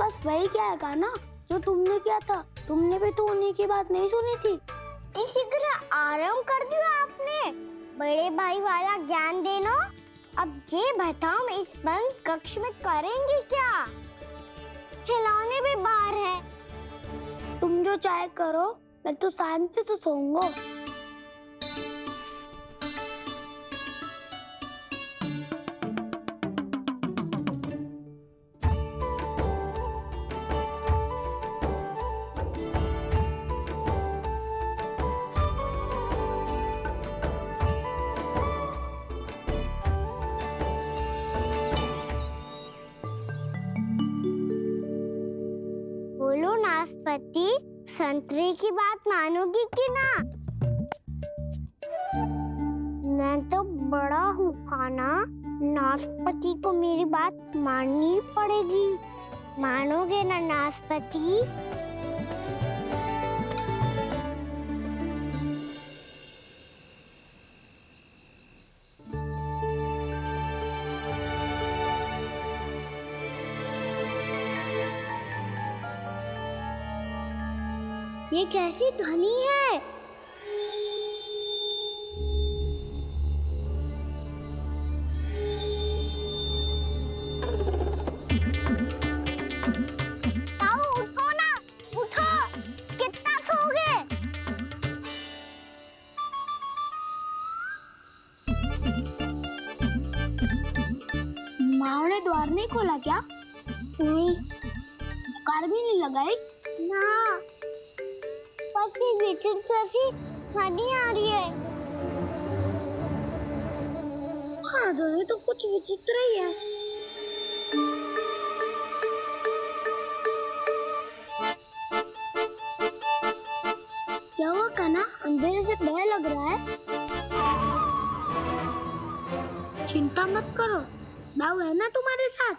वापस वही किया ना जो तुमने किया था। तुमने भी तो उन्हीं की बात नहीं सुनी थी। इसी तरह आराम कर दिया आपने। बड़े भाई वाला ज्ञान देना। अब ये बताओ इस बंद कक्ष में करेंगे क्या? खिलौने भी बाहर है। तुम जो चाहे करो, मैं तो शांति से सोऊंगा। बोलो नाशपाती, संतरे की बात मानोगी कि ना? मैं तो बड़ा हूँ खाना, नाशपाती को मेरी बात माननी पड़ेगी। मानोगे ना नाशपाती? ये कैसी ध्वनि है? ताऊ उठो ना, उठो। कितना सोओगे? माँ ने द्वार नहीं खोला क्या? नहीं। कार भी नहीं लगाई? ना, पसी विचित्र सी ध्वनि आ रही है। हाँ, ध्वनि तो कुछ विचित्र ही है। क्या हुआ कान्हा? अंधेरे से डर लग रहा है। चिंता मत करो, दाऊ है ना तुम्हारे साथ।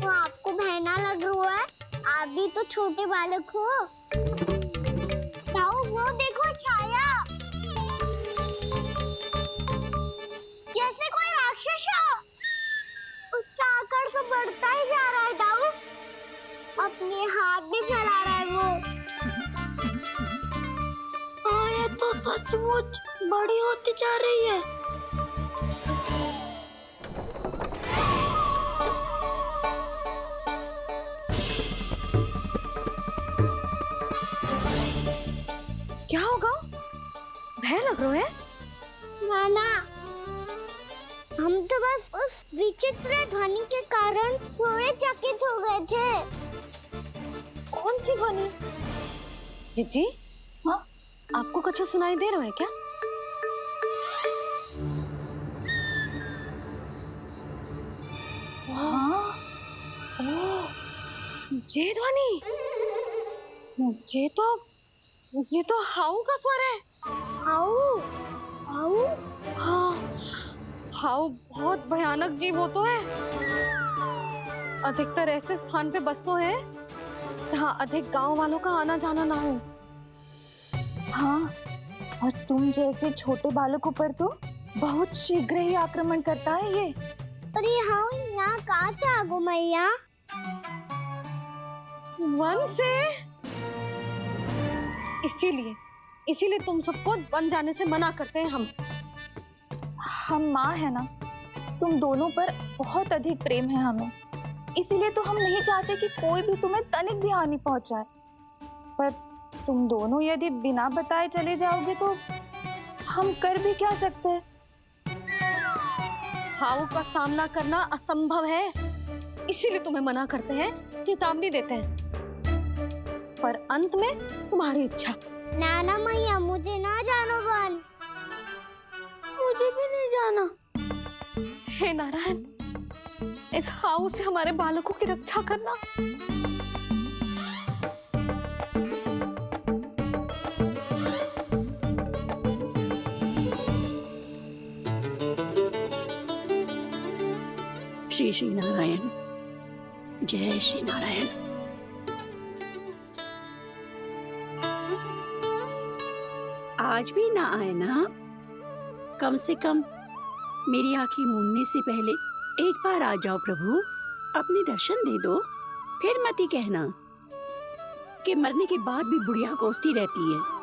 तो आपको बहना लग रहा है? आप भी तो छोटे बालक हो। ताऊ वो देखो छाया, जैसे कोई राक्षस हो। उसका आकार तो बढ़ता ही जा रहा है ताऊ। अपने हाथ भी फैला रहा है वो। हाँ, ये तो सचमुच बड़ी होती जा रही है। क्या होगा? भय लग रहा है? नाना, हम तो बस उस विचित्र ध्वनि के कारण थोड़े चकित हो गए थे। कौन सी ध्वनि? जीजी, हाँ, आपको कुछ सुनाई दे रहा है क्या? हाँ, ओह, ये ध्वनि, ये तो हाउ का स्वर है। How, how? हाँ, हाउ बहुत भयानक जीव हो तो है। अधिकतर ऐसे स्थान पे बसते हैं जहाँ अधिक गांव वालों का आना जाना ना हो। हाँ, और तुम जैसे छोटे बालकों पर तो बहुत शीघ्र ही आक्रमण करता है ये। पर ये हाउ यहाँ कहाँ से आ गो मैया? वन से। इसीलिए तुम सबको वन जाने से मना करते हैं हम माँ है ना, तुम दोनों पर बहुत अधिक प्रेम है हमें, इसीलिए तो हम नहीं चाहते कि कोई भी तुम्हें तनिक भी हानि पहुंचाए। पर तुम दोनों यदि बिना बताए चले जाओगे तो हम कर भी क्या सकते हैं? हाउ का सामना करना असंभव है, इसीलिए तुम्हें मना करते हैं, चेतावनी देते हैं। पर अंत में तुम्हारी इच्छा। नाना मैया मुझे ना जानो वन। मुझे भी नहीं जाना। हे नारायण, इस हाउ से हमारे बालकों की रक्षा करना। श्री श्री नारायण, जय श्री नारायण। आज भी ना आए ना? कम से कम मेरी आंखें मूंदने से पहले एक बार आ जाओ प्रभु, अपने दर्शन दे दो। फिर मत ही कहना कि मरने के बाद भी बुढ़िया कोसती रहती है।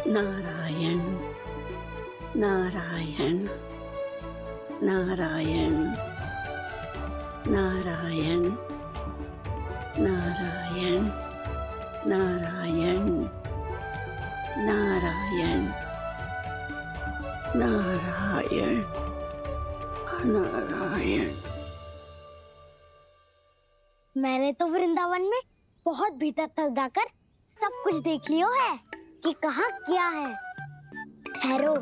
नारायण नारायण नारायण नारायण नारायण नारायण नारायण नारायण नारायण। मैंने तो वृंदावन में बहुत भीतर तक जाकर सब कुछ देख लियो है कि कहाँ क्या है। ठहरो,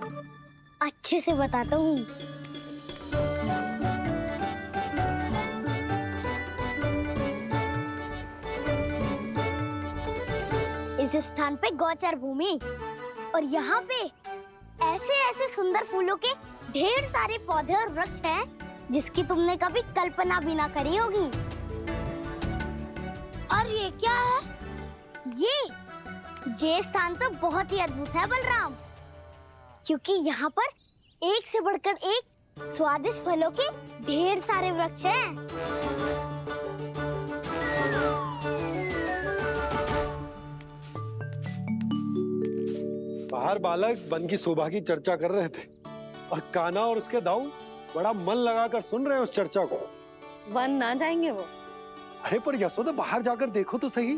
अच्छे से बताता हूँ। इस स्थान पे गोचर भूमि और यहाँ पे ऐसे ऐसे सुंदर फूलों के ढेर सारे पौधे और वृक्ष हैं जिसकी तुमने कभी कल्पना भी ना करी होगी। और ये क्या है? ये स्थान तो बहुत ही अद्भुत है बलराम, क्योंकि यहाँ पर एक से बढ़कर एक स्वादिष्ट फलों के ढेर सारे वृक्ष हैं। बाहर बालक वन की शोभा की चर्चा कर रहे थे और कान्हा और उसके दाऊ बड़ा मन लगाकर सुन रहे हैं उस चर्चा को। वन ना जाएंगे वो? अरे पर यशोदा बाहर जाकर देखो तो सही,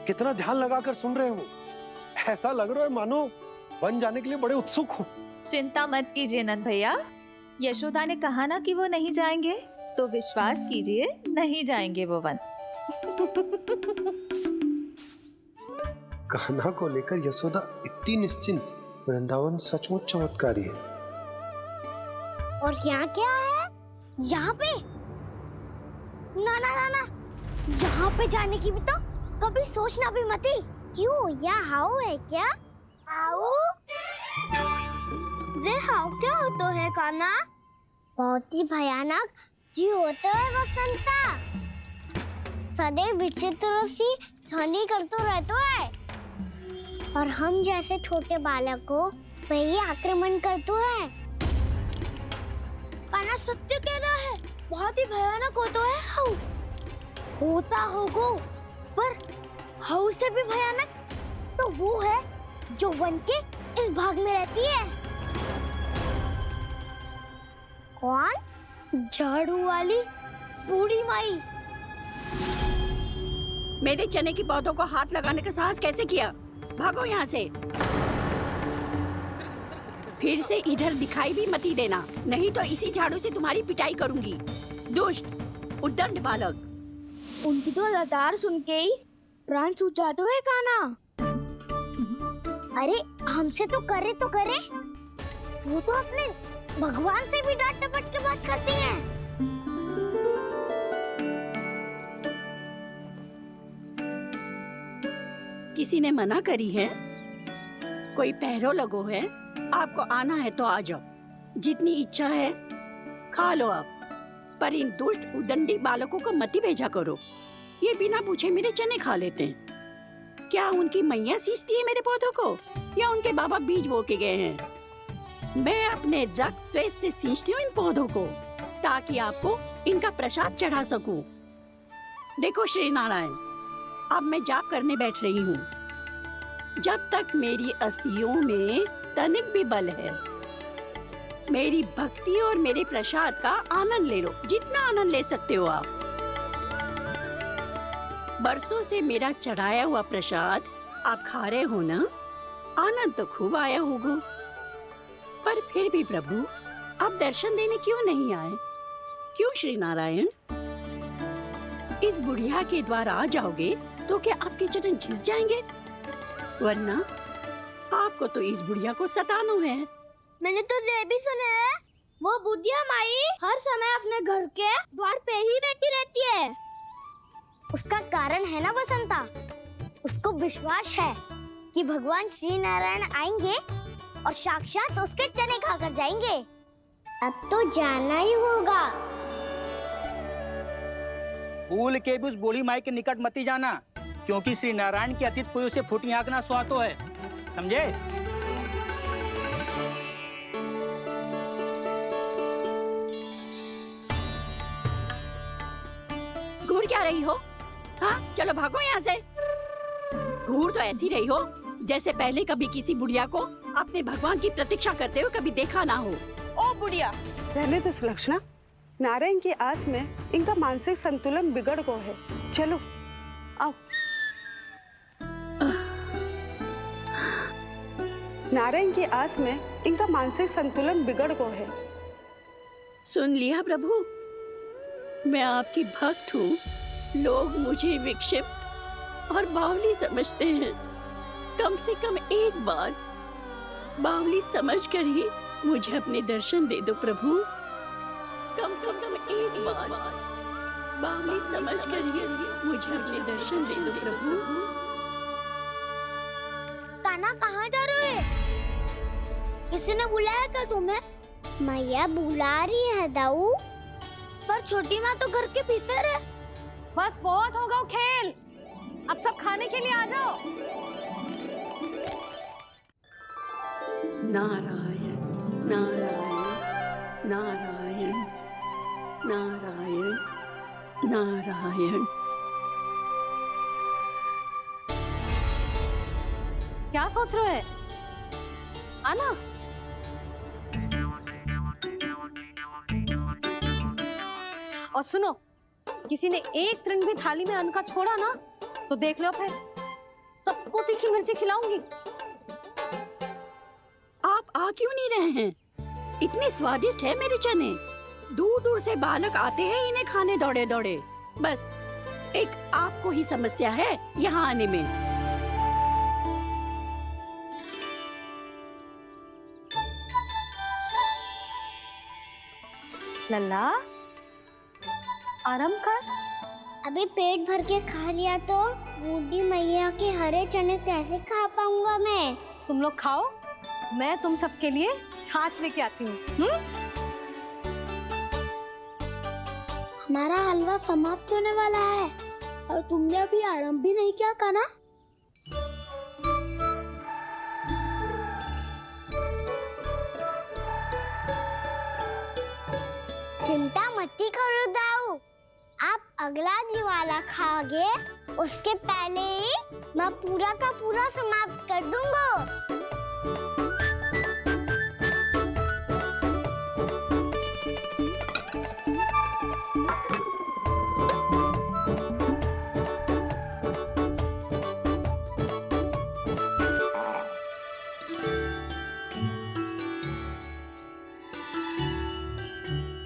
कितना ध्यान लगाकर सुन रहे हो। ऐसा लग रहा है मानो वन जाने के लिए बड़े उत्सुक हो। चिंता मत कीजिए नंद भैया, यशोदा ने कहा ना कि वो नहीं जाएंगे, तो विश्वास कीजिए नहीं जाएंगे वो वन। कान्हा को लेकर यशोदा इतनी निश्चिंत, वृंदावन सचमुच चमत्कारी है। और यहाँ क्या है? यहाँ पे ना ना ना ना, यहाँ पे जाने की भी तो कभी सोचना भी मत ही। क्यों, यहाँ हाउ है क्या? हाउ? ये हाउ क्या होता है कान्हा? बहुत ही भयानक जी होता है वसंता। सदैव विचित्र सी ध्वनि करते रहता है और हम जैसे छोटे बालक को वही आक्रमण करते हैं। कान्हा सत्य कह रहा है, बहुत ही भयानक होता है हाउ। होता होगा, पर हाउ से भी भयानक तो वो है जो वन के इस भाग में रहती है। कौन? झाड़ू वाली बूढ़ी माई। मेरे चने की पौधों को हाथ लगाने का साहस कैसे किया? भागो यहाँ से। फिर से इधर दिखाई भी मत ही देना, नहीं तो इसी झाड़ू से तुम्हारी पिटाई करूंगी। दुष्ट उद्दंड बालक। उनकी तो लतार सुन के ही प्राण छूट जाते हैं कान्हा। अरे हमसे तो करे, वो तो अपने भगवान से भी डांट डपट के बात करती हैं। किसी ने मना करी है? कोई पहरो लगो है? आपको आना है तो आ जाओ, जितनी इच्छा है खा लो आप, पर इन दुष्ट उदंडी बालकों को मत ही भेजा करो। ये बिना पूछे मेरे चने खा लेते हैं। क्या उनकी मैया सींचती है मेरे पौधों को, या उनके बाबा बीज बो के गए हैं? मैं अपने रक्त स्वेद से सींचती हूँ इन पौधों को, ताकि आपको इनका प्रसाद चढ़ा सकूं। देखो श्री नारायण, अब मैं जाप करने बैठ रही हूँ। जब तक मेरी अस्थियों में तनिक भी बल है, मेरी भक्ति और मेरे प्रसाद का आनंद ले लो, जितना आनंद ले सकते हो आप। बरसों से मेरा चढ़ाया हुआ प्रसाद आप खा रहे हो ना, आनंद तो खूब आया होगा, पर फिर भी प्रभु आप दर्शन देने क्यों नहीं आए? क्यों श्री नारायण? इस बुढ़िया के द्वार आ जाओगे तो क्या आपके चरण घिस जाएंगे? वरना आपको तो इस बुढ़िया को सताना है। मैंने तो ये भी सुना है, वो बुढ़िया माई हर समय अपने घर के द्वार पे ही बैठी रहती है। उसका कारण है ना बसंता, उसको विश्वास है कि भगवान श्री नारायण आएंगे और साक्षात उसके चने खाकर जाएंगे। अब तो जाना ही होगा। भूल के भी उस बूढ़ी माई के निकट मती जाना, क्योंकि श्री नारायण की अतीत पुरुष से फूटी आंख ना सुहातो है, समझे? घूर क्या रही हो? हाँ, चलो भागो यहाँ से। घूर तो ऐसी रही हो जैसे पहले कभी किसी बुढ़िया को अपने भगवान की प्रतीक्षा करते हुए कभी देखा ना हो। ओ बुढ़िया, रहने दो सुलक्षणा। नारायण की आस में इनका मानसिक संतुलन बिगड़ गया है। चलो आओ। नारायण की आस में इनका मानसिक संतुलन बिगड़ गया है। सुन लिया प्रभु, मैं आपकी भक्त हूँ। लोग मुझे विक्षिप्त और बावली समझते हैं। कम से कम एक बार बावली समझकर ही मुझे अपने दर्शन दे दो प्रभु। कम से कम एक बार बावली समझकर ही मुझे अपने दर्शन दे दो प्रभु। कान्हा कहाँ जा रहे हो? किसी ने बुलाया क्या तुम्हें? मैया बुला रही है दाऊ। पर छोटी माँ तो घर के भीतर है। बस बहुत हो गया खेल, अब सब खाने के लिए आ जाओ। नारायण नारायण नारायण नारायण नारायण। क्या सोच रहे हो? आना। और सुनो, किसी ने एक तृण भी थाली में अन्न का छोड़ा ना तो देख लो, फिर सबको तीखी मिर्ची खिलाऊंगी। आप आ क्यों नहीं रहे हैं? इतने स्वादिष्ट है मेरे चने। दूर दूर से बालक आते हैं इन्हें खाने दौड़े दौड़े। बस एक आपको ही समस्या है यहाँ आने में। लल्ला, आराम कर। अभी पेट भर के खा लिया तो बूढ़ी मैया के हरे चने कैसे खा पाऊंगा मैं? तुम लोग खाओ, मैं तुम सबके लिए छाछ लेके आती हूँ। हमारा हलवा समाप्त होने वाला है और तुमने अभी आराम भी नहीं किया कान्हा। चिंता मत करो दाऊ, आप अगला दिवाला खाओगे उसके पहले ही मैं पूरा का पूरा समाप्त कर दूंगा।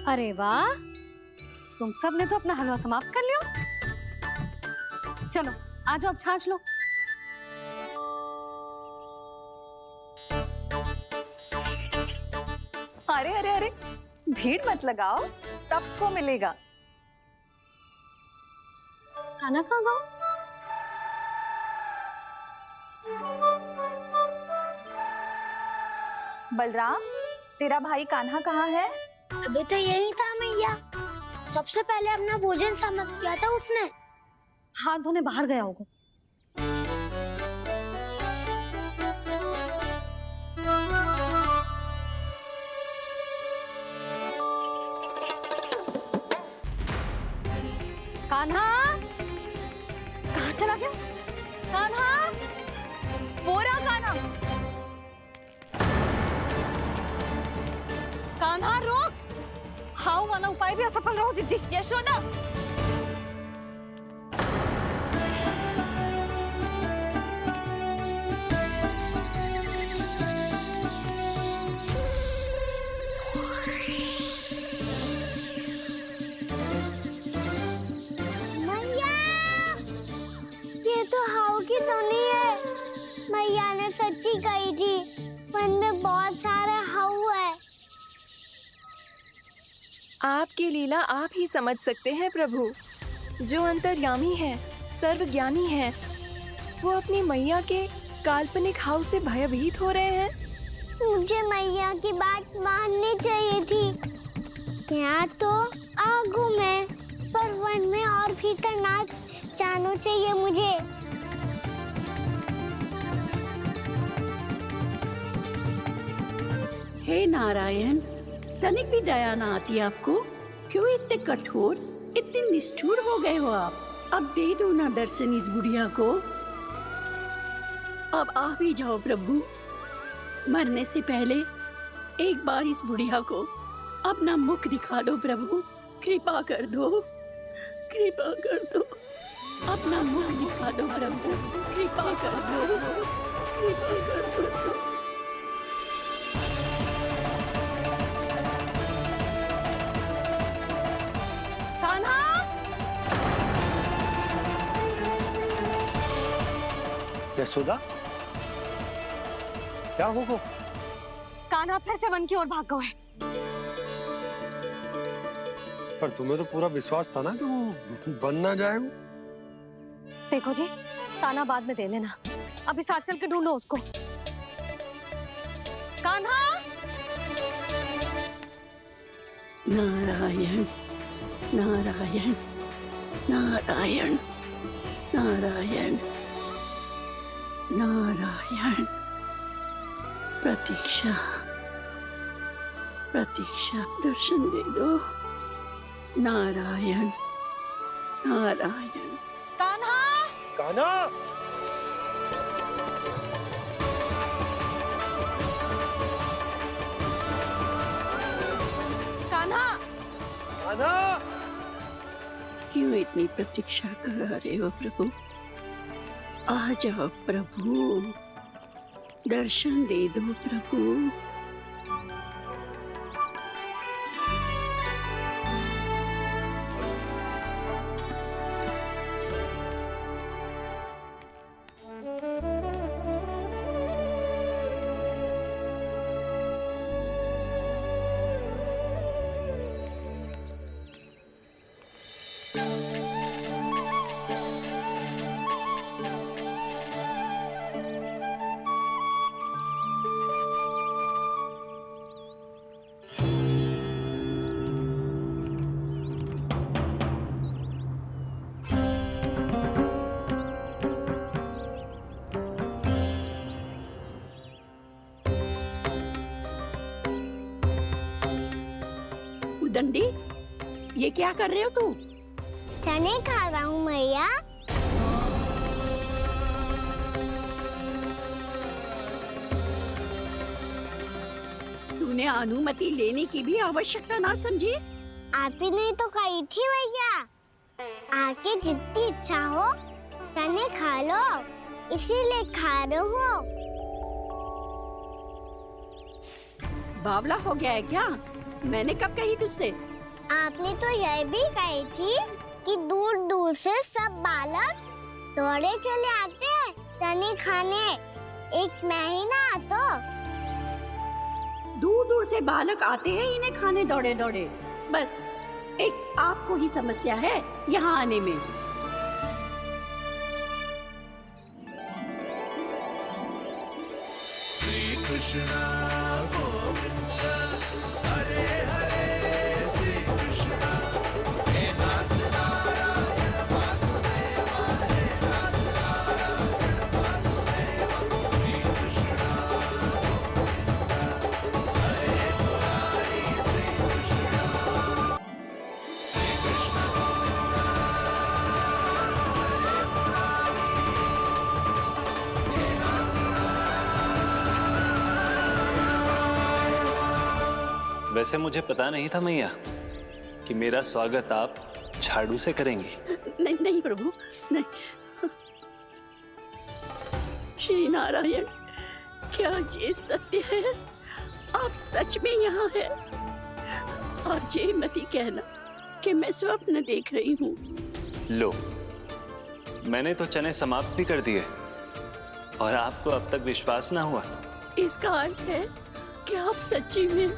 अरे वाह, तुम सब ने तो अपना हलवा समाप्त कर लिया। चलो आ जाओ, अब छाछ लो। अरे अरे अरे, भीड़ मत लगाओ, सबको मिलेगा। खाना खा गो। बलराम, तेरा भाई कान्हा कहाँ है? अभी तो यही था मैया, सबसे पहले अपना भोजन समाप्त किया था उसने। हाथ धोने बाहर गया होगा। कान्हा, कहाँ चला गया? कान्हा, वो रहा कान्हा। कान्हा रोक, हाउ वाला उपाय भी असफल रहो जिज्जी। यशोदा, मैया, ये तो हाउ की तो नहीं है। मैया ने सच्ची कही थी, वन में बहुत सारे हाउ है। आपकी लीला आप ही समझ सकते हैं प्रभु। जो अंतर्यामी है, सर्वज्ञानी है, वो अपनी मैया के काल्पनिक हाव से भयभीत हो रहे हैं। मुझे मैया की बात माननी चाहिए थी। क्या तो आगू में पर वन में और भी करना जानो चाहिए मुझे। हे नारायण, तनिक भी दया ना आती आपको? क्यों इतने कठोर, इतने निष्ठुर हो गए हो आप? अब दे दो ना दर्शन इस बुढ़िया को। अब आ भी जाओ प्रभु। मरने से पहले एक बार इस बुढ़िया को अपना मुख दिखा दो प्रभु। कृपा कर दो, कृपा कर दो। अपना मुख दिखा दो प्रभु, कृपा कर दो, कृपा कर दो। कान्हा! यशोदा, क्या हो गो? कान्हा फिर से वन की ओर भाग गए। पर तुम्हें तो पूरा विश्वास था ना कि वो बन ना जाए। वो देखो जी, ताना बाद में दे लेना, अभी साथ चल के ढूंढो उसको। कान्हा! नारायण नारायण नारायण नारायण नारायण। प्रतीक्षा प्रतीक्षा, दर्शन दे दो। नारायण नारायण। कान्हा! कान्हा! कान्हा! कान्हा! क्यों इतनी प्रतीक्षा करा रहे हो प्रभु? आ जाओ प्रभु, दर्शन दे दो प्रभु। दंडी, ये क्या कर रहे हो तू? चने खा रहा हूँ मैया। तूने अनुमति लेने की भी आवश्यकता ना समझी? आप ही ने तो कही थी भैया, आके जितनी इच्छा हो चने खा लो, इसीलिए खा रहे हो। बावला हो गया है क्या? मैंने कब कही तुझसे? आपने तो यह भी कही थी कि दूर दूर से सब बालक दौड़े चले आते हैं चने खाने, एक महीना तो दूर दूर से बालक आते हैं इन्हें खाने दौड़े दौड़े। बस एक आपको ही समस्या है यहाँ आने में। श्री कृष्णा गोविंद हरे हरे, श्री कृष्णा हे नाथ नारायण वासुदेव, हे नाथ नारायण वासुदेव, श्री कृष्णा गोविंद हरे मुरारी, श्री कृष्णा गोविंद हरे मुरारी, हे नाथ वैसे मुझे पता नहीं था मैया कि मेरा स्वागत आप झाड़ू से करेंगी। नहीं नहीं प्रभु, नहीं। श्री नारायण, क्या ये सत्य है? आप सच में यहाँ हैं? और ये मत ही कहना कि मैं स्वप्न देख रही हूँ। लो, मैंने तो चने समाप्त भी कर दिए और आपको अब तक विश्वास ना हुआ। इसका अर्थ है कि आप सच्ची में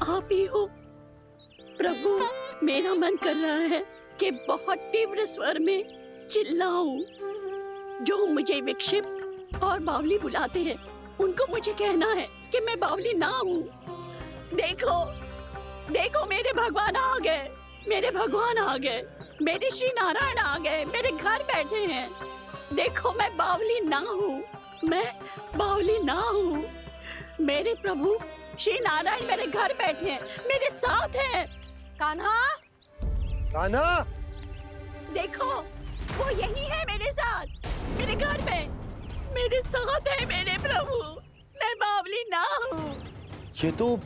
आप ही हो। प्रभु, मेरा मन कर रहा है कि बहुत तीव्र स्वर में चिल्लाऊं। जो मुझे विक्षिप्त और बावली बुलाते हैं उनको मुझे कहना है कि मैं बावली ना हूँ। देखो देखो, मेरे भगवान आ गए, मेरे भगवान आ गए। मेरे श्री नारायण आ गए, मेरे घर बैठे हैं। देखो मैं बावली ना हूँ, मैं बावली ना हूँ। मेरे प्रभु श्री नारायण मेरे घर बैठे हैं, मेरे साथ हैं। कान्हा, कान्हा, देखो वो यही है मेरे साथ, मेरे घर में मेरे साथ है मेरे प्रभु। मैं बावली ना हूँ। ये तो